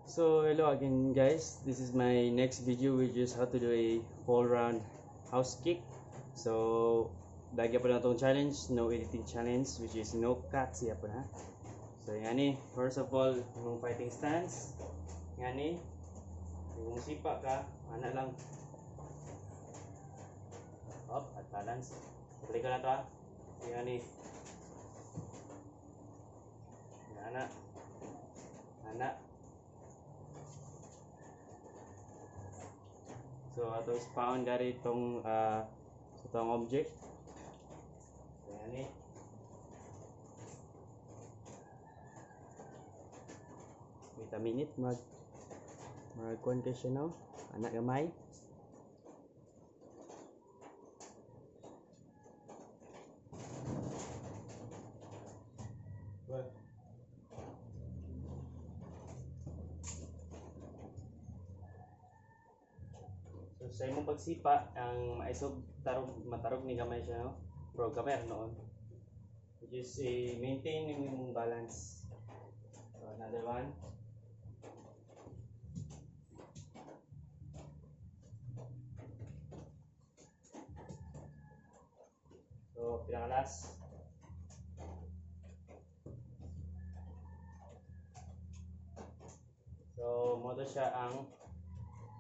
So hello again guys, this is my next video which is how to do a whole round house kick. So lagi pa na itong challenge, no editing challenge, which is no cuts siya po na. So yan ni, first of all, yung fighting stance. Yan ni, kung sipa ka, ana lang. Up at balance. Balik ka na ito ha. Yan ni. Yan na. Ana. So ato spawn dari itong itong object. So yan ni. Wait a minute, mag-kuhan ka siya no? Anak gamay. What? So sa imong pagsipa, ang maisog matarog ni gamay siya no? Bro, gamay noon. Which is maintain yung imong balance. So another one. So pinakalas. So mo siya ang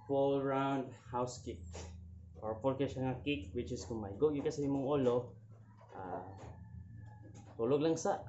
full round house kick or full kick siya nga kick, which is kung may go yung kasi imong ulo tulog lang sa